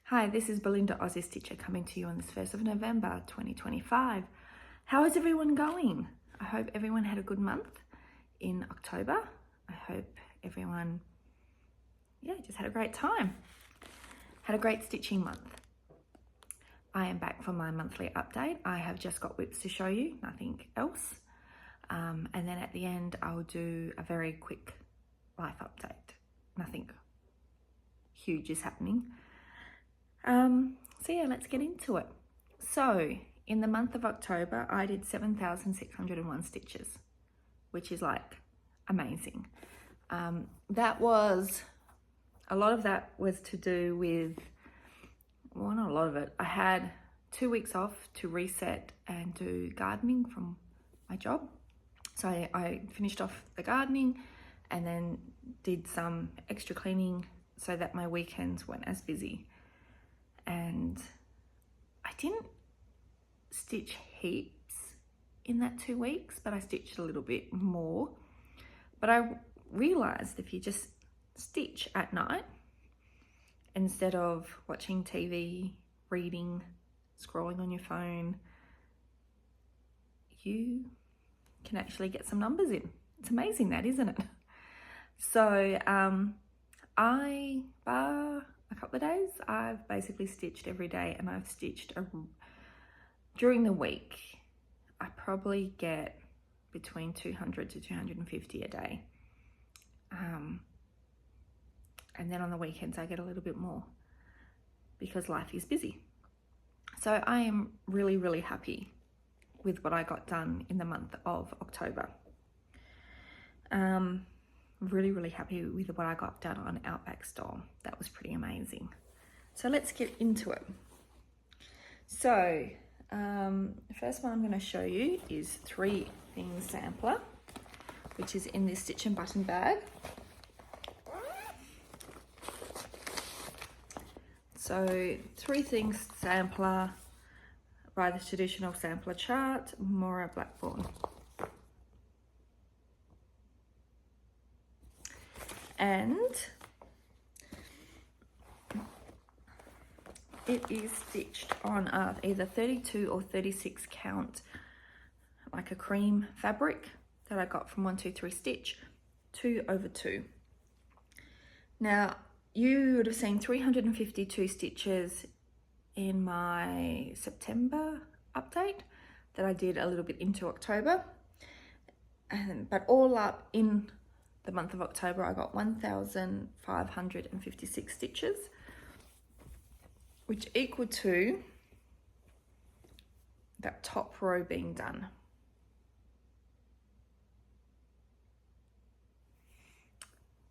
Hi, this is Belinda Aussie Stitcher coming to you on this 1st of November 2025. How is everyone going? I hope everyone had a good month in October. I hope everyone, just had a great time. Had a great stitching month. I am back for my monthly update. I have just got whips to show you, nothing else. And then at the end, I'll do a very quick life update. Nothing huge is happening. So let's get into it. So in the month of October, I did 7,601 stitches, which is like amazing. That was, a lot of that was to do with, well, not a lot of it. I had 2 weeks off to reset and do gardening from my job. So I finished off the gardening and then did some extra cleaning so that my weekends weren't as busy. And I didn't stitch heaps in that 2 weeks, but I stitched a little bit more. But I realized if you just stitch at night, instead of watching TV, reading, scrolling on your phone, you can actually get some numbers in. It's amazing that, isn't it? So bar a couple of days, I've basically stitched every day, and I've stitched during the week. I probably get between 200 to 250 a day. And then on the weekends, I get a little bit more because life is busy. So I am really, really happy with what I got done in the month of October. Really, really happy with what I got done on Outback store. That was pretty amazing. So let's get into it. So the first one I'm going to show you is 3 Things Sampler, which is in this StitchNButton bag. So 3 Things Sampler by the Traditional Sampler Chart, Maura Blackburn. And it is stitched on either 32 or 36 count, like a cream fabric that I got from 123 Stitch, 2/2. Now, you would have seen 352 stitches in my September update that I did a little bit into October. But all up in the month of October, I got 1,556 stitches, which equal to that top row being done.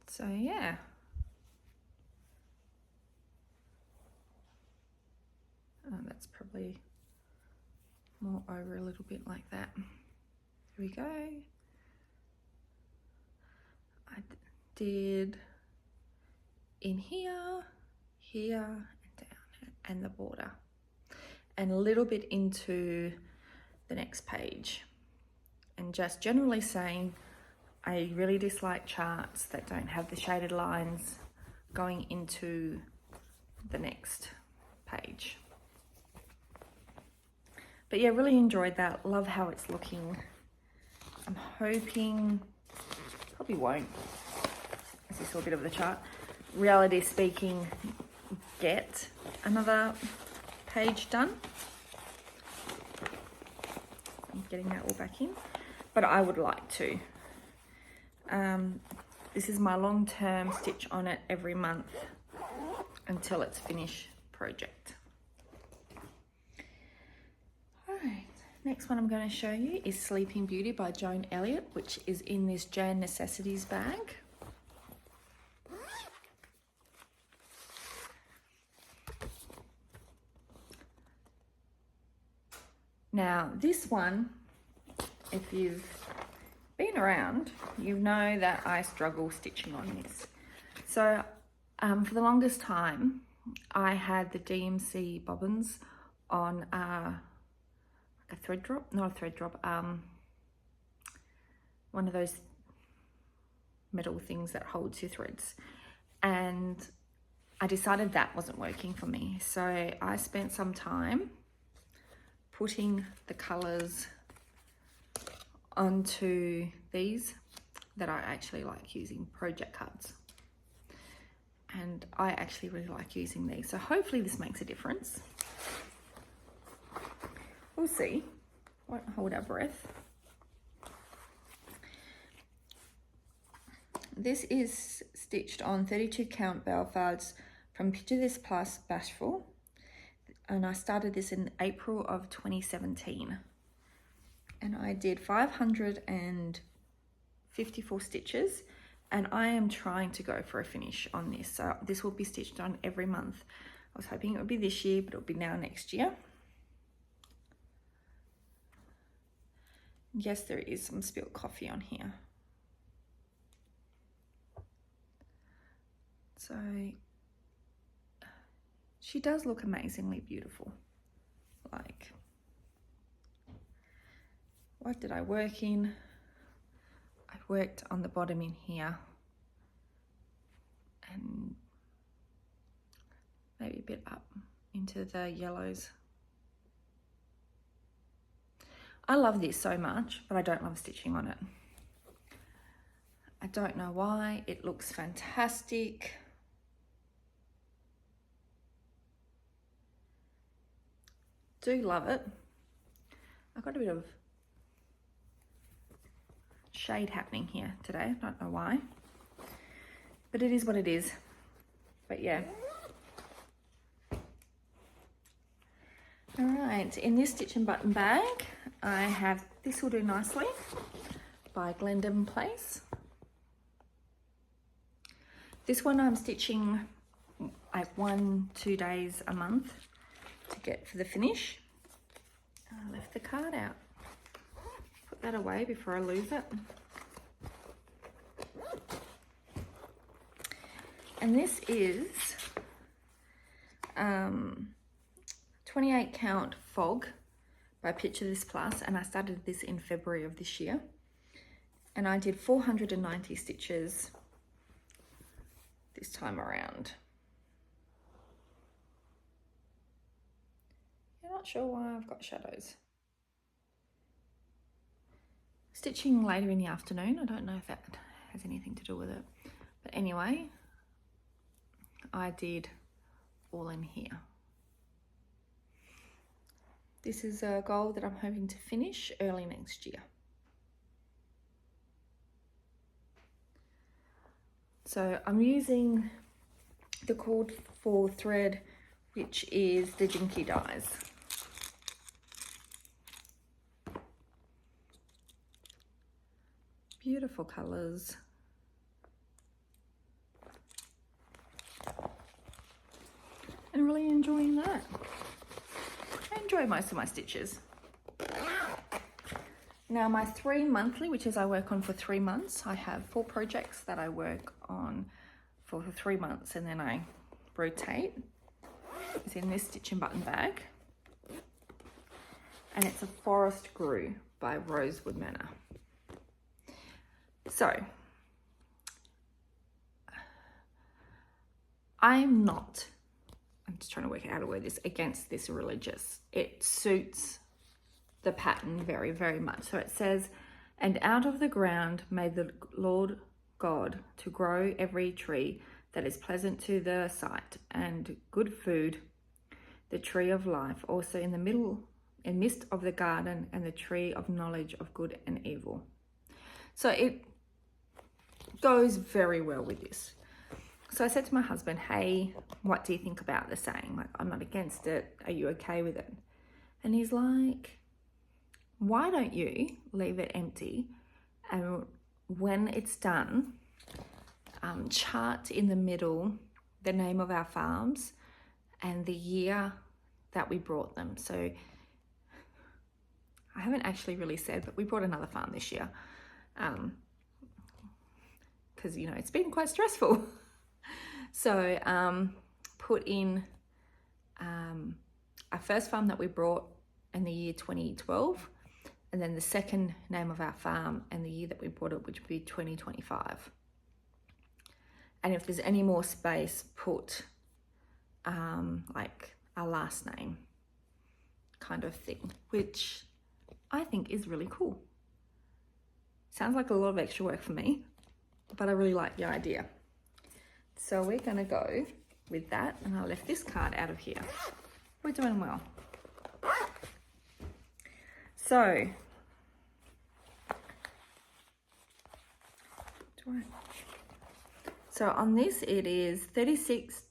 So yeah. That's probably more over a little bit like that. Here we go. I did in here, here, and down, and the border, and a little bit into the next page. And just generally saying, I really dislike charts that don't have the shaded lines going into the next page. But yeah, really enjoyed that. Love how it's looking. I'm hoping, probably won't, as you saw a bit of the chart, reality speaking, get another page done. I'm getting that all back in, but I would like to. This is my long-term stitch on it every month until it's finished project. Next one I'm going to show you is Sleeping Beauty by Joan Elliott, which is in this Jan Necessities bag. Now this one, if you've been around, you know that I struggle stitching on this. So for the longest time, I had the DMC bobbins on a thread drop, not a thread drop, one of those metal things that holds your threads. And I decided that wasn't working for me. So I spent some time putting the colors onto these that I actually like using, project cards. And I actually really like using these. So hopefully this makes a difference. We'll see. Won't hold our breath. This is stitched on 32 count Belfards from Picture This Plus Bashful. And I started this in April of 2017. And I did 554 stitches. And I am trying to go for a finish on this. So this will be stitched on every month. I was hoping it would be this year, but it'll be now next year. Yes, there is some spilled coffee on here. So she does look amazingly beautiful. Like, what did I work in? I worked on the bottom in here and maybe a bit up into the yellows. I love this so much, but I don't love stitching on it. I don't know why. It looks fantastic. Do love it. I've got a bit of shade happening here today. Don't know why, but it is what it is. But yeah. All right, in this Stitch and Button bag, I have This Will Do Nicely by Glendon Place. This one I'm stitching like 1-2 days a month to get for the finish. I left the card out. Put that away before I lose it. And this is 28 count Fog by Picture This Plus, and I started this in February of this year. And I did 490 stitches this time around. I'm not sure why I've got shadows. Stitching later in the afternoon, I don't know if that has anything to do with it. But anyway, I did all in here. This is a goal that I'm hoping to finish early next year. So I'm using the cord for thread, which is the Jinky Dyes. Beautiful colours. And really enjoying that. I enjoy most of my stitches. Now my 3 monthly, which is I work on for 3 months, I have 4 projects that I work on for 3 months and then I rotate. It's in this Stitch and Button bag. And it's a Forest Grew by Rosewood Manor. So, I'm just trying to work out how to word this, against this religious. It suits the pattern very, very much. So it says, and out of the ground made the Lord God to grow every tree that is pleasant to the sight and good food, the tree of life, also in midst of the garden, and the tree of knowledge of good and evil. So it goes very well with this. So I said to my husband, hey, what do you think about the saying? Like, I'm not against it. Are you okay with it? And he's like, why don't you leave it empty? And when it's done, chart in the middle the name of our farms and the year that we brought them. So I haven't actually really said, but we brought another farm this year. Because, you know, it's been quite stressful. So put in our first farm that we brought in the year 2012, and then the second name of our farm and the year that we bought it, which would be 2025. And if there's any more space, put like our last name kind of thing, which I think is really cool. Sounds like a lot of extra work for me, but I really like the idea. So we're gonna go with that, and I left this card out of here. We're doing well. So, on this it is 36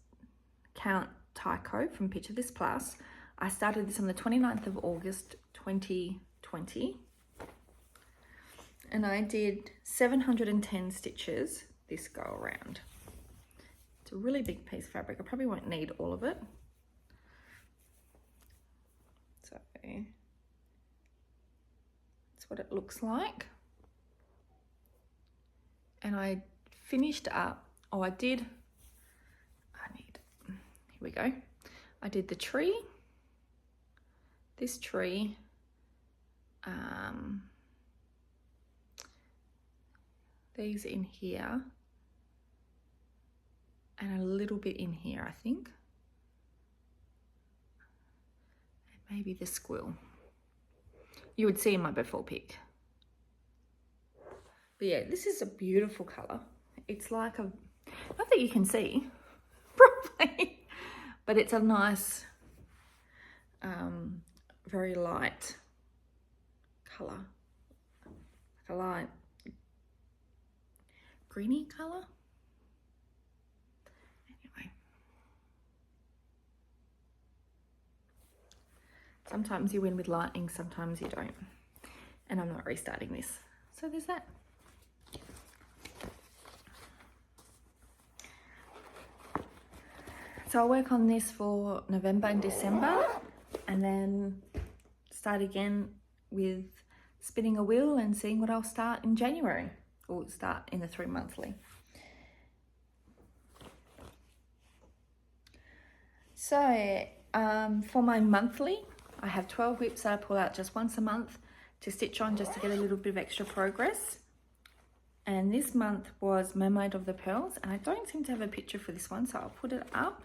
count taiko from Picture This Plus. I started this on the 29th of August 2020. And I did 710 stitches this go around. It's a really big piece of fabric. I probably won't need all of it. So that's what it looks like. And I finished up, here we go. I did the tree, this tree, these in here, and a little bit in here, I think. And maybe the squill. You would see in my before pic. But yeah, this is a beautiful colour. It's like a, not that you can see properly, but it's a nice, very light colour. Like a light greeny colour. Anyway. Sometimes you win with lightning, sometimes you don't. And I'm not restarting this. So there's that. So I'll work on this for November and December, and then start again with spinning a wheel and seeing what I'll start in January, or start in the 3 monthly. So for my monthly, I have 12 whips that I pull out just once a month to stitch on, just to get a little bit of extra progress. And this month was Mermaid of the Pearls, and I don't seem to have a picture for this one, so I'll put it up.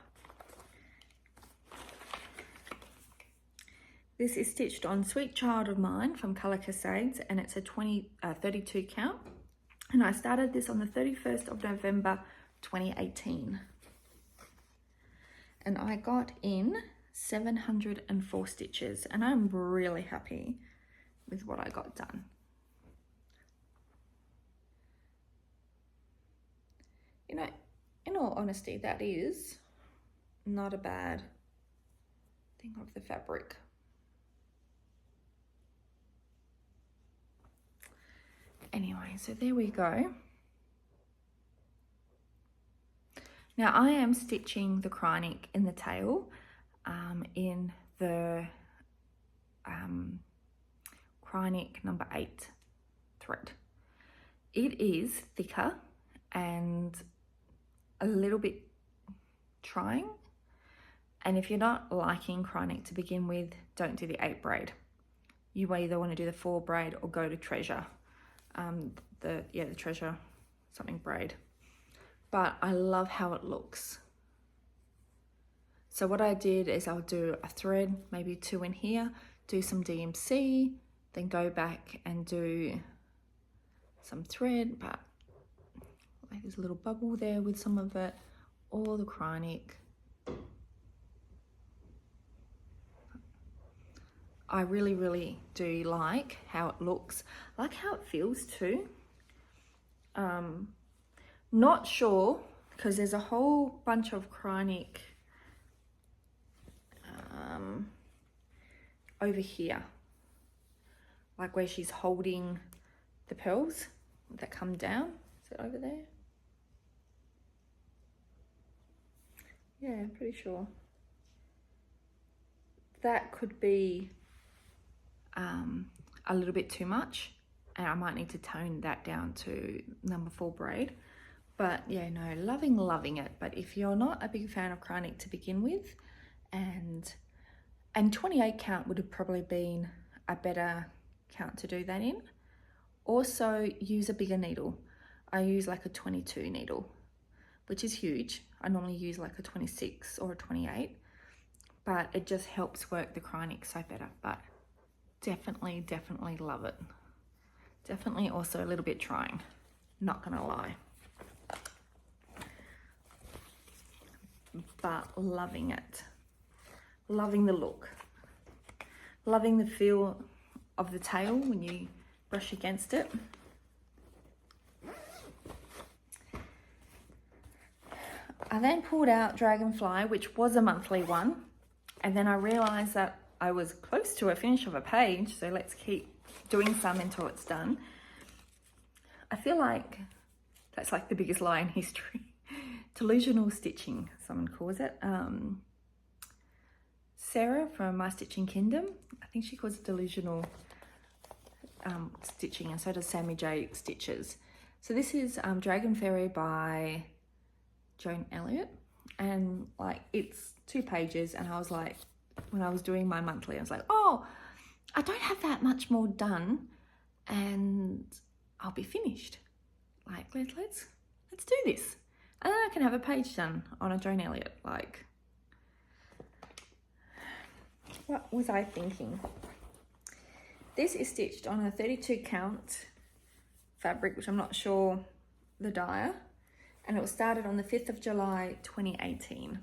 This is stitched on Sweet Child of Mine from Colour Cascades, and it's a 32 count. And I started this on the 31st of November 2018. And I got in 704 stitches, and I'm really happy with what I got done. You know, in all honesty, that is not a bad thing of the fabric. Anyway, so there we go. Now I am stitching the Krynic in the tail in the Krynic number 8 thread. It is thicker and a little bit trying. And if you're not liking Krynic to begin with, don't do the 8 braid. You either want to do the 4 braid or go to Treasure. The Treasure something braid. But I love how it looks. So what I did is I'll do a thread, maybe 2 in here, do some DMC, then go back and do some thread, but like there's a little bubble there with some of it, or the Krynic. I really, really do like how it looks. I like how it feels too. Not sure, because there's a whole bunch of Krynic over here, like where she's holding the pearls that come down. Is it over there? Yeah, pretty sure. That could be a little bit too much, and I might need to tone that down to number 4 braid. But yeah, no, loving it. But if you're not a big fan of Krynic to begin with, and 28 count would have probably been a better count to do that in. Also use a bigger needle. I use like a 22 needle, which is huge. I normally use like a 26 or a 28, but it just helps work the cryonic so better. But definitely love it. Definitely also a little bit trying, not gonna lie. But loving it. Loving the look. Loving the feel of the tail when you brush against it. I then pulled out Dragonfly, which was a monthly one, and then I realized that I was close to a finish of a page, so let's keep doing some until it's done. I feel like that's like the biggest lie in history. Delusional stitching, someone calls it. Sarah from My Stitching Kingdom, I think she calls it delusional stitching, and so does Sammy J Stitches. So this is Dragon Fairy by Joan Elliott, and like it's 2 pages, and I was like, when I was doing my monthly, I was like, oh, I don't have that much more done and I'll be finished. Like, let's do this. And then I can have a page done on a Joan Elliott. Like, what was I thinking? This is stitched on a 32 count fabric, which I'm not sure the dyer, and it was started on the 5th of July 2018.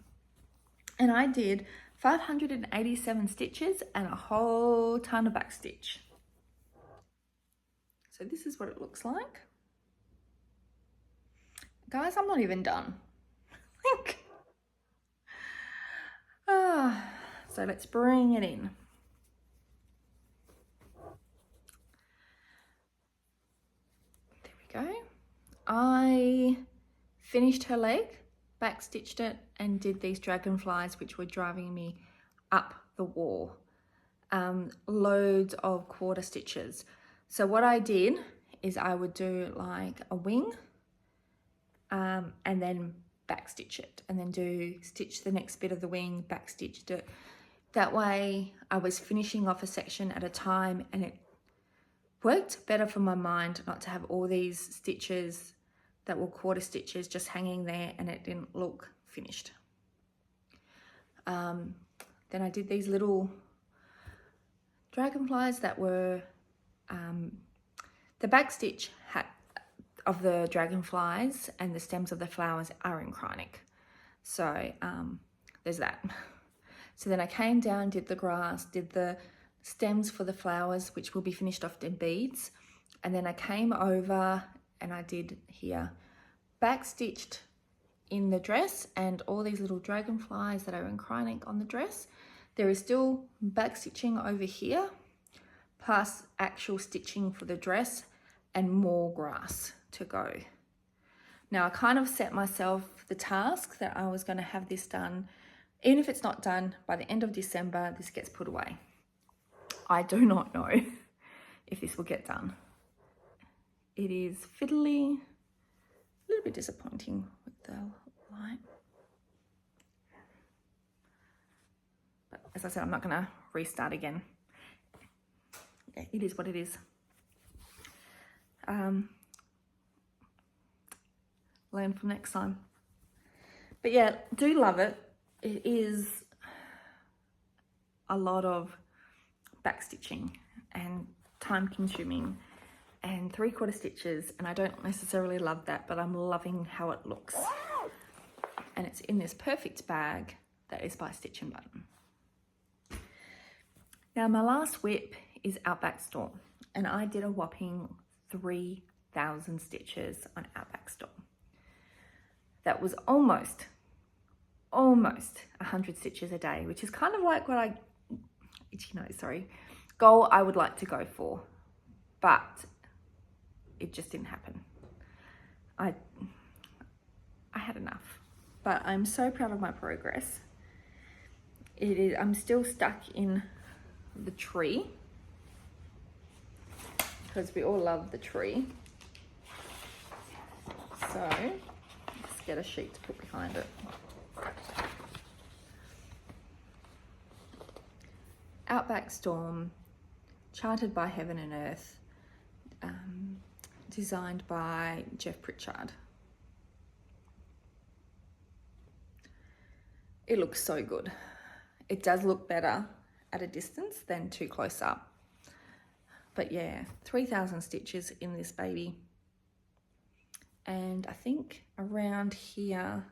And I did 587 stitches and a whole ton of back stitch. So this is what it looks like. Guys, I'm not even done. So let's bring it in. There we go. I finished her leg, back stitched it, and did these dragonflies, which were driving me up the wall. Loads of quarter stitches. So what I did is I would do like a wing, and then back stitch it, and then stitch the next bit of the wing, back stitched it. That way I was finishing off a section at a time, and it worked better for my mind not to have all these stitches that were quarter stitches just hanging there and it didn't look finished. Then I did these little dragonflies that were, the back stitch of the dragonflies and the stems of the flowers are in cryonic. So there's that. So then I came down, did the grass, did the stems for the flowers, which will be finished off in beads. And then I came over and I did here, back stitched in the dress and all these little dragonflies that are in cryonic on the dress. There is still back stitching over here, plus actual stitching for the dress and more grass to go. Now I kind of set myself the task that I was going to have this done. Even if it's not done by the end of December, this gets put away. I do not know if this will get done. It is fiddly, a little bit disappointing with the light. But as I said, I'm not going to restart again. Yeah, it is what it is. Learn from next time. But yeah, do love it. It is a lot of back stitching and time consuming and 3/4 stitches, and I don't necessarily love that, but I'm loving how it looks. And it's in this perfect bag that is by StitchNButton. Now my last whip is Outback Storm, and I did a whopping 3,000 stitches on Outback Storm. That was almost 100 stitches a day, which is kind of like what goal I would like to go for, but it just didn't happen. I had enough, but I'm so proud of my progress. I'm still stuck in the tree because we all love the tree. So let's get a sheet to put behind it. Outback Storm, charted by Heaven and Earth, designed by Jeff Pritchard. It looks so good. It does look better at a distance than too close up. But yeah, 3,000 stitches in this baby. And I think around here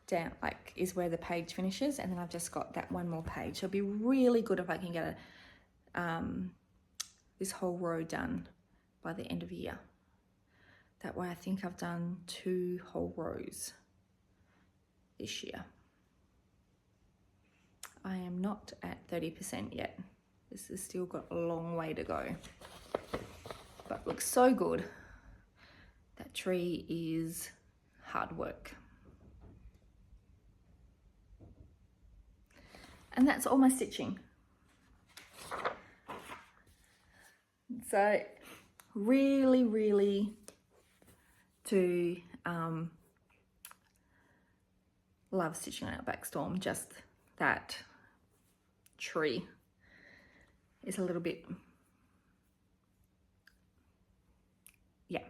down like is where the page finishes, and then I've just got that one more page. So it'll be really good if I can get this whole row done by the end of the year. That way I think I've done 2 whole rows this year. I am not at 30% yet. This has still got a long way to go, but looks so good. That tree is hard work. And that's all my stitching. So really do love stitching on Outback Storm. Just that tree is a little bit, yeah.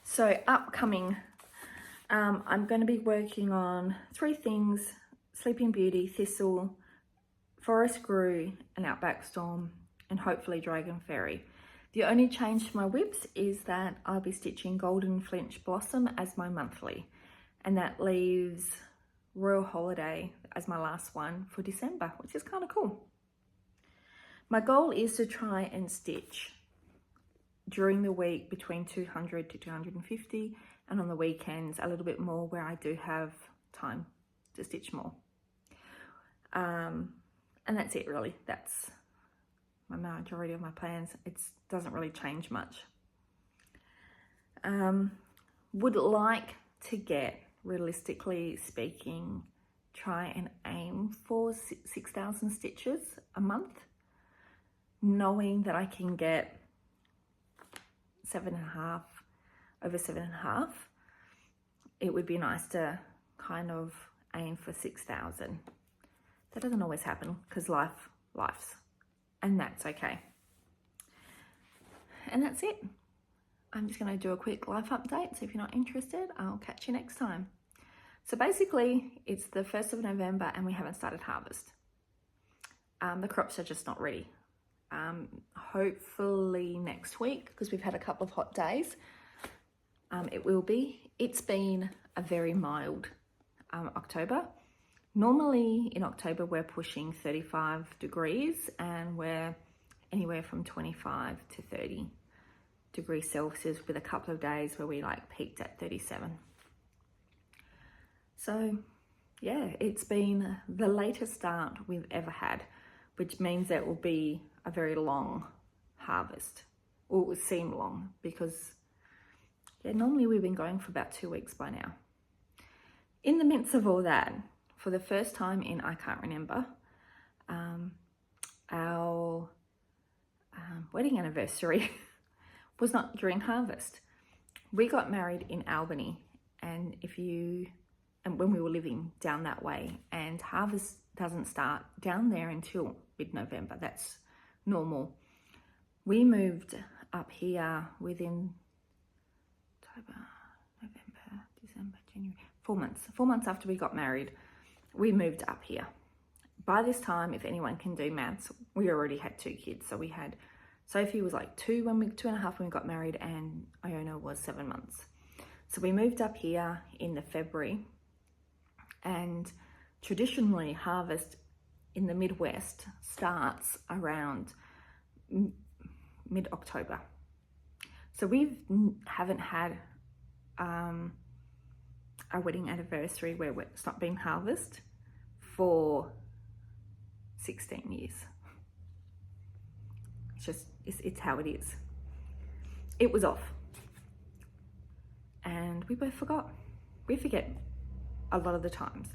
So upcoming, I'm going to be working on 3 things: Sleeping Beauty, Thistle, Forest Grew, and Outback Storm, and hopefully Dragon Fairy. The only change to my whips is that I'll be stitching Golden Flinch Blossom as my monthly, and that leaves Royal Holiday as my last one for December, which is kind of cool. My goal is to try and stitch during the week between 200 to 250, and on the weekends a little bit more where I do have time to stitch more. And that's it really. That's my majority of my plans. It doesn't really change much. Would like to get, realistically speaking, try and aim for 6,000 stitches a month, knowing that I can get 7.5, over 7.5. It would be nice to kind of aim for 6,000. That doesn't always happen because life's, and that's okay. And that's it. I'm just going to do a quick life update. So if you're not interested, I'll catch you next time. So basically, it's the 1st of November and we haven't started harvest. The crops are just not ready. Hopefully next week, because we've had a couple of hot days, it will be. It's been a very mild October. Normally in October, we're pushing 35 degrees and we're anywhere from 25 to 30 degrees Celsius, with a couple of days where we like peaked at 37. So yeah, it's been the latest start we've ever had, which means that it will be a very long harvest, or it would seem long, because yeah, normally we've been going for about 2 weeks by now. In the midst of all that, for the first time in I can't remember, our wedding anniversary was not during harvest. We got married in Albany, and when we were living down that way, and harvest doesn't start down there until mid-November. That's normal. We moved up here within October, November, December, January, 4 months. 4 months after we got married, we moved up here. By this time, if anyone can do maths, we already had 2 kids. So we had, Sophie was like 2.5 when we got married, and Iona was 7 months. So we moved up here in the February, and traditionally harvest in the Midwest starts around mid-October. So we haven't had our wedding anniversary where it's not been harvest for 16 years. It's how it is. It was off. And we both forgot. We forget a lot of the times.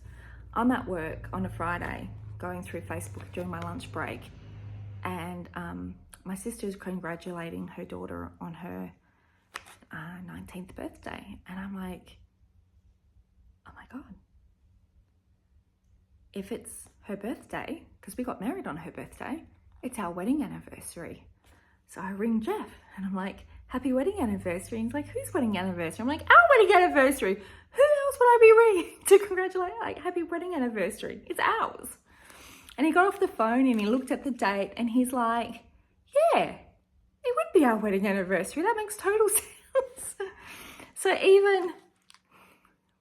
I'm at work on a Friday going through Facebook during my lunch break, and my sister is congratulating her daughter on her 19th birthday. And I'm like, oh my God. If it's her birthday, because we got married on her birthday, it's our wedding anniversary. So I ring Jeff and I'm like, happy wedding anniversary. And he's like, whose wedding anniversary? I'm like, our wedding anniversary. Who else would I be ringing to congratulate, like, happy wedding anniversary? It's ours. And he got off the phone and he looked at the date and he's like, yeah, it would be our wedding anniversary. That makes total sense. So even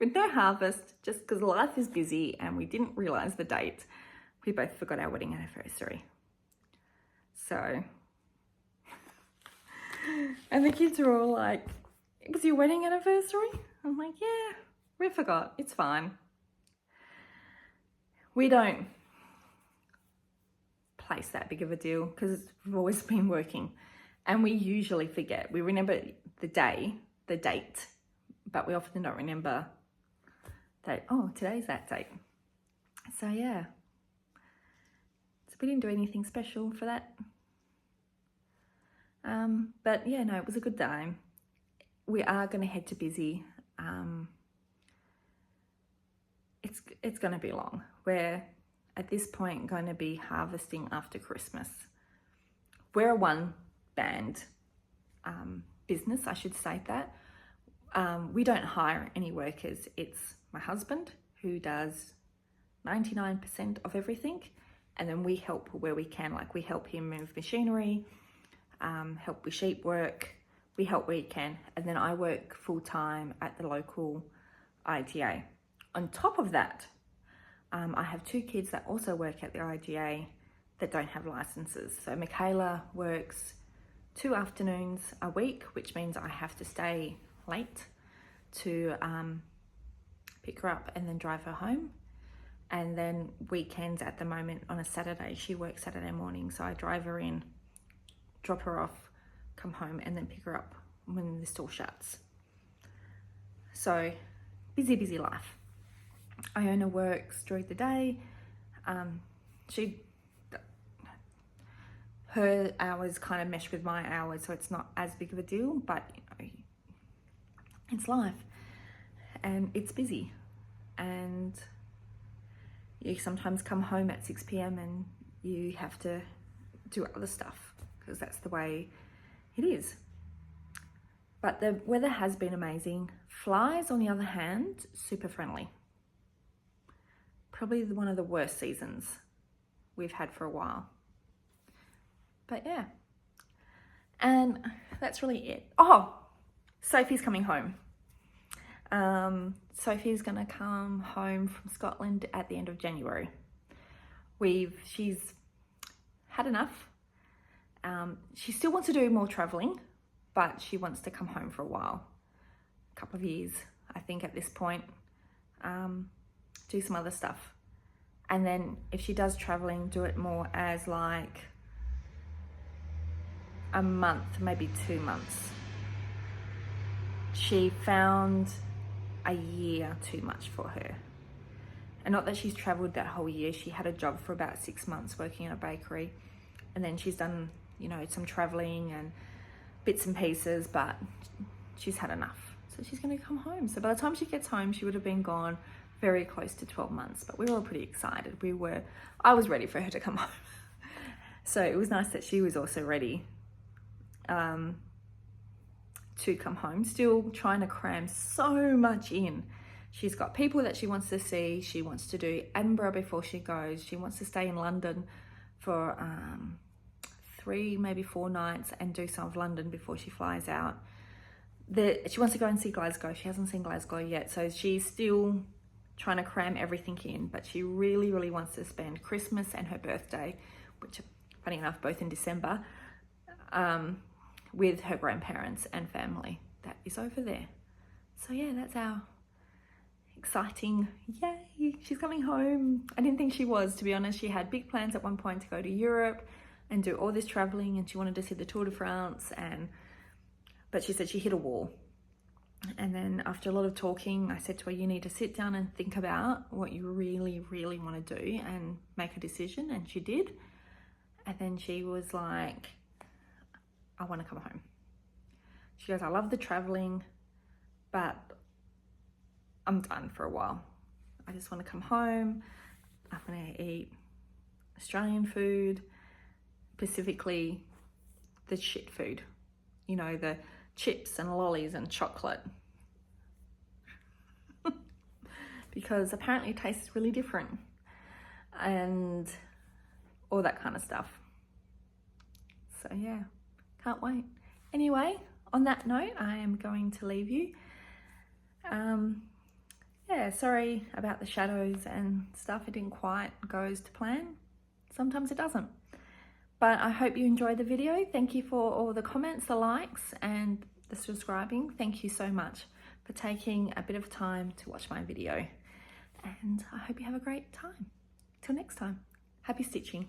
with no harvest, just because life is busy and we didn't realize the date, we both forgot our wedding anniversary. So, and the kids were all like, it was your wedding anniversary? I'm like, yeah, we forgot. It's fine. We don't place that big of a deal because we've always been working and we usually forget. We remember the date, but we often don't remember that, oh, today's that date. So yeah, so we didn't do anything special for that. But yeah, no, it was a good time. We are going to head to busy. It's going to be long. We're at this point going to be harvesting after Christmas. We're a one band business, I should say that. We don't hire any workers. It's my husband who does 99% of everything, and then we help where we can. Like, we help him move machinery, help with sheep work, we help where we can, and then I work full-time at the local IGA. On top of that, I have two kids that also work at the IGA that don't have licenses. So Michaela works 2 afternoons a week, which means I have to stay late to pick her up and then drive her home. And then weekends at the moment, on a Saturday, she works Saturday morning, so I drive her in, drop her off, come home, and then pick her up when the store shuts. So busy life. Iona works during the day. Her hours kind of mesh with my hours, so it's not as big of a deal, but you know, it's life and it's busy. And you sometimes come home at 6 p.m. and you have to do other stuff because that's the way it is. But the weather has been amazing. Flies, on the other hand, super friendly. Probably one of the worst seasons we've had for a while. But yeah, and that's really it. Oh, Sophie's coming home. Sophie's gonna come home from Scotland at the end of January. She's had enough. She still wants to do more traveling, but she wants to come home for a while, a couple of years, I think at this point, do some other stuff. And then if she does traveling, do it more as like a month, maybe 2 months. She found a year too much for her. And not that she's traveled that whole year. She had a job for about 6 months working in a bakery. And then she's done, you know, some traveling and bits and pieces, but she's had enough. So she's going to come home. So by the time she gets home, she would have been gone very close to 12 months. But we were all pretty excited. I was ready for her to come home. So it was nice that she was also ready to come home, still trying to cram so much in. She's got people that she wants to see. She wants to do Edinburgh before she goes. She wants to stay in London for 3, maybe 4 nights and do some of London before she flies out. She wants to go and see Glasgow. She hasn't seen Glasgow yet, so she's still trying to cram everything in, but she really wants to spend Christmas and her birthday, which funny enough, both in December, with her grandparents and family that is over there. So yeah, that's our exciting, yay, she's coming home. I didn't think she was, to be honest. She had big plans at one point to go to Europe and do all this traveling, and she wanted to see the Tour de France, but she said she hit a wall. And then after a lot of talking, I said to her, you need to sit down and think about what you really want to do and make a decision. And she did. And then she was like, I want to come home. She goes, I love the traveling, but I'm done for a while. I just want to come home. I'm going to eat Australian food, specifically the shit food. You know, the chips and lollies and chocolate. because apparently it tastes really different and all that kind of stuff. So yeah, can't wait. Anyway, on that note, I am going to leave you. Yeah, sorry about the shadows and stuff. It didn't quite go as to plan. Sometimes it doesn't. But I hope you enjoyed the video. Thank you for all the comments, the likes, and the subscribing. Thank you so much for taking a bit of time to watch my video. And I hope you have a great time. Till next time, happy stitching.